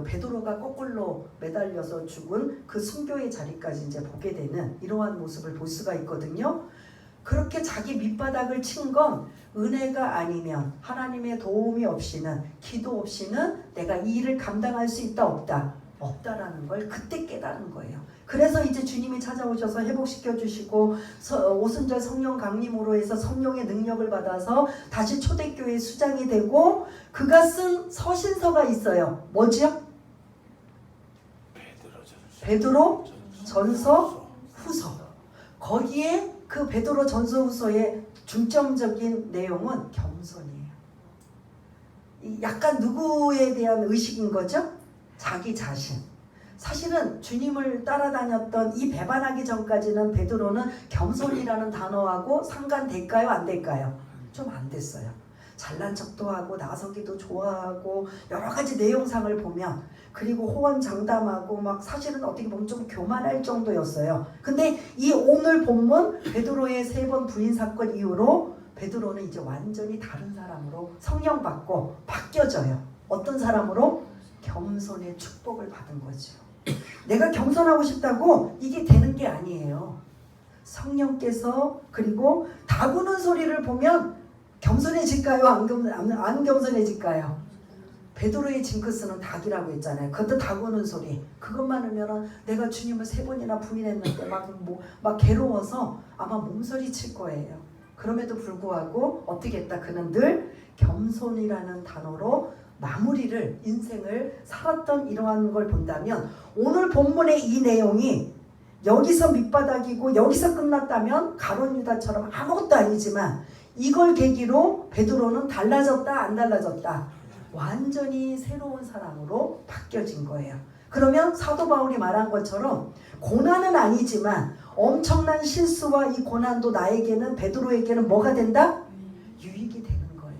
베드로가 거꾸로 매달려서 죽은 그 순교의 자리까지 이제 보게 되는 이러한 모습을 볼 수가 있거든요. 그렇게 자기 밑바닥을 친 건 은혜가 아니면 하나님의 도움이 없이는 기도 없이는 내가 이 일을 감당할 수 있다 없다라는 걸 그때 깨달은 거예요. 그래서 이제 주님이 찾아오셔서 회복시켜 주시고 오순절 성령 강림으로 해서 성령의 능력을 받아서 다시 초대교회 수장이 되고 그가 쓴 서신서가 있어요. 뭐죠? 베드로 전서 후서. 거기에 그 베드로 전서후서의 중점적인 내용은 겸손이에요. 약간 누구에 대한 의식인 거죠? 자기 자신. 사실은 주님을 따라다녔던 이 배반하기 전까지는 베드로는 겸손이라는 단어하고 상관될까요? 안 될까요? 좀 안 됐어요. 잘난 척도 하고 나서기도 좋아하고 여러 가지 내용상을 보면, 그리고 호언장담하고 막 사실은 어떻게 보면 좀 교만할 정도였어요. 근데 이 오늘 본문 베드로의 3번 부인 사건 이후로 베드로는 이제 완전히 다른 사람으로 성령 받고 바뀌어져요. 어떤 사람으로? 겸손의 축복을 받은 거죠. 내가 겸손하고 싶다고 이게 되는 게 아니에요. 성령께서, 그리고 다구는 소리를 보면 겸손해질까요? 안 겸손해질까요? 베드로의 징크스는 닭이라고 했잖아요. 그것도 다구는 소리. 그것만 하면은 내가 주님을 3번이나 부인했는데 막 괴로워서 아마 몸서리 칠 거예요. 그럼에도 불구하고 어떻게 했다? 그는 늘 겸손이라는 단어로 마무리를, 인생을 살았던 이러한 걸 본다면, 오늘 본문의 이 내용이 여기서 밑바닥이고 여기서 끝났다면 가룟 유다처럼 아무것도 아니지만, 이걸 계기로 베드로는 달라졌다 안 달라졌다? 완전히 새로운 사람으로 바뀌어진 거예요. 그러면 사도 바울이 말한 것처럼 고난은 아니지만 엄청난 실수와 이 고난도 나에게는, 베드로에게는 뭐가 된다? 유익이 되는 거예요.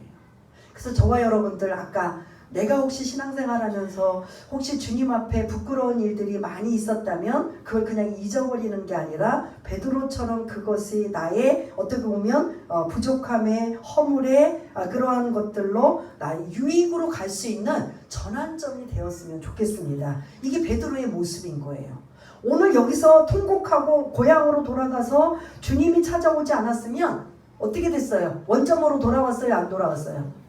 그래서 저와 여러분들, 아까 내가 혹시 신앙생활하면서 혹시 주님 앞에 부끄러운 일들이 많이 있었다면 그걸 그냥 잊어버리는 게 아니라 베드로처럼 그것이 나의 어떻게 보면 부족함의, 허물의 그러한 것들로 나의 유익으로 갈 수 있는 전환점이 되었으면 좋겠습니다. 이게 베드로의 모습인 거예요. 오늘 여기서 통곡하고 고향으로 돌아가서 주님이 찾아오지 않았으면 어떻게 됐어요? 원점으로 돌아왔어요? 안 돌아왔어요?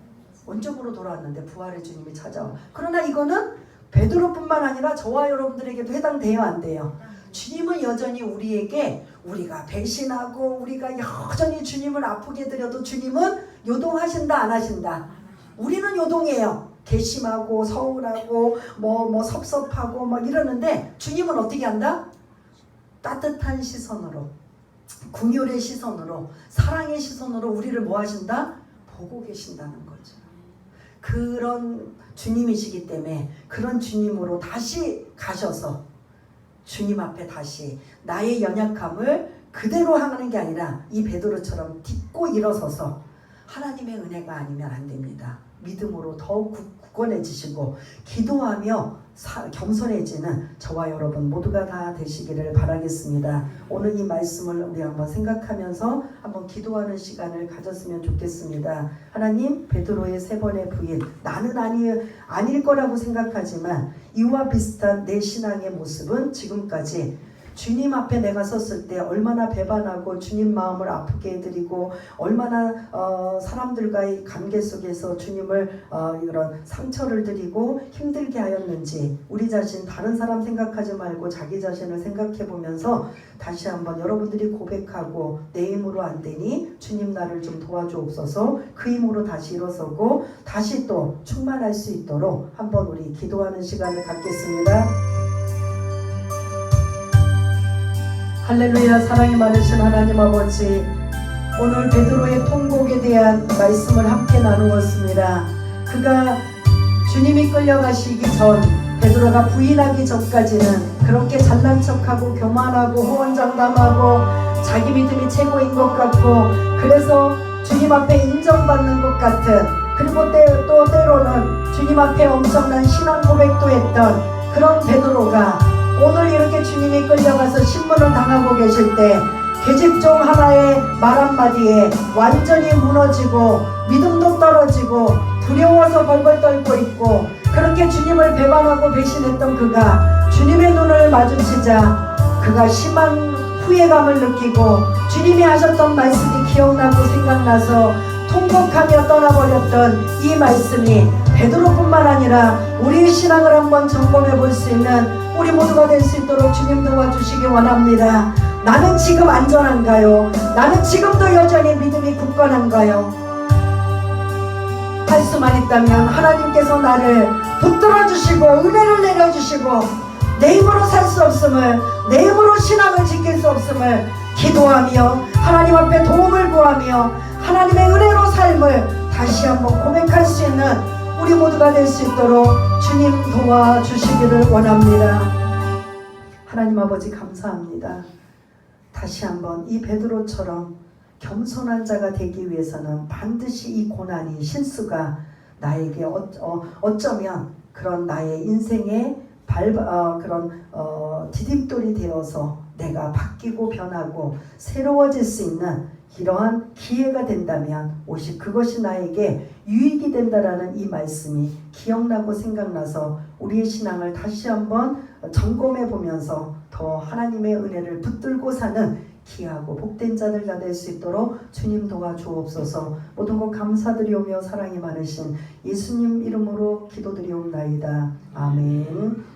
원점으로 돌아왔는데 부활의 주님이 찾아와. 그러나 이거는 베드로뿐만 아니라 저와 여러분들에게도 해당돼요? 안 돼요? 주님은 여전히 우리에게, 우리가 배신하고 우리가 여전히 주님을 아프게 드려도 주님은 요동하신다 안 하신다? 우리는 요동해요. 괘씸하고 서운하고 뭐 섭섭하고 막 이러는데 주님은 어떻게 한다? 따뜻한 시선으로, 긍휼의 시선으로, 사랑의 시선으로 우리를 뭐 하신다? 보고 계신다는 거죠. 그런 주님이시기 때문에 그런 주님으로 다시 가셔서 주님 앞에 다시 나의 연약함을 그대로 하는 게 아니라 이 베드로처럼 딛고 일어서서, 하나님의 은혜가 아니면 안 됩니다. 믿음으로 더욱 굳건해지시고 기도하며 겸손해지는 저와 여러분 모두가 다 되시기를 바라겠습니다. 오늘 이 말씀을 우리 한번 생각하면서 한번 기도하는 시간을 가졌으면 좋겠습니다. 하나님, 베드로의 3번의 부인, 나는 아닐 거라고 생각하지만 이와 비슷한 내 신앙의 모습은 지금까지 주님 앞에 내가 섰을 때 얼마나 배반하고 주님 마음을 아프게 해드리고 얼마나 사람들과의 관계 속에서 주님을 이런 상처를 드리고 힘들게 하였는지, 우리 자신, 다른 사람 생각하지 말고 자기 자신을 생각해 보면서 다시 한번 여러분들이 고백하고, 내 힘으로 안 되니 주님 나를 좀 도와주옵소서, 그 힘으로 다시 일어서고 다시 또 충만할 수 있도록 한번 우리 기도하는 시간을 갖겠습니다. 할렐루야. 사랑이 많으신 하나님 아버지, 오늘 베드로의 통곡에 대한 말씀을 함께 나누었습니다. 그가 주님이 끌려가시기 전, 베드로가 부인하기 전까지는 그렇게 잘난 척하고 교만하고 호언장담하고 자기 믿음이 최고인 것 같고, 그래서 주님 앞에 인정받는 것 같은, 그리고 또 때로는 주님 앞에 엄청난 신앙 고백도 했던 그런 베드로가 오늘 이렇게 주님이 끌려가서 신문을 당하고 계실 때 계집종 하나의 말 한마디에 완전히 무너지고 믿음도 떨어지고 두려워서 벌벌 떨고 있고, 그렇게 주님을 배반하고 배신했던 그가 주님의 눈을 마주치자 그가 심한 후회감을 느끼고 주님이 하셨던 말씀이 기억나고 생각나서 통곡하며 떠나버렸던 이 말씀이 베드로뿐만 아니라 우리의 신앙을 한번 점검해 볼 수 있는 우리 모두가 될 수 있도록 주님 도와주시기 원합니다. 나는 지금 안전한가요? 나는 지금도 여전히 믿음이 굳건한가요? 할 수만 있다면 하나님께서 나를 붙들어 주시고 은혜를 내려주시고 내 힘으로 살 수 없음을, 내 힘으로 신앙을 지킬 수 없음을 기도하며 하나님 앞에 도움을 구하며 하나님의 은혜로 삶을 다시 한번 고백할 수 있는 우리 모두가 될 수 있도록 주님 도와주시기를 원합니다. 하나님 아버지 감사합니다. 다시 한번 이 베드로처럼 겸손한 자가 되기 위해서는 반드시 이 고난이 실수가 나에게 어쩌면 그런 나의 인생의 디딤돌이 되어서 내가 바뀌고 변하고 새로워질 수 있는 이러한 기회가 된다면 오직 그것이 나에게 유익이 된다라는 이 말씀이 기억나고 생각나서 우리의 신앙을 다시 한번 점검해 보면서 더 하나님의 은혜를 붙들고 사는 귀하고 복된 자들가 될 수 있도록 주님 도와주옵소서. 모든 것 감사드리오며 사랑이 많으신 예수님 이름으로 기도드리옵나이다. 아멘.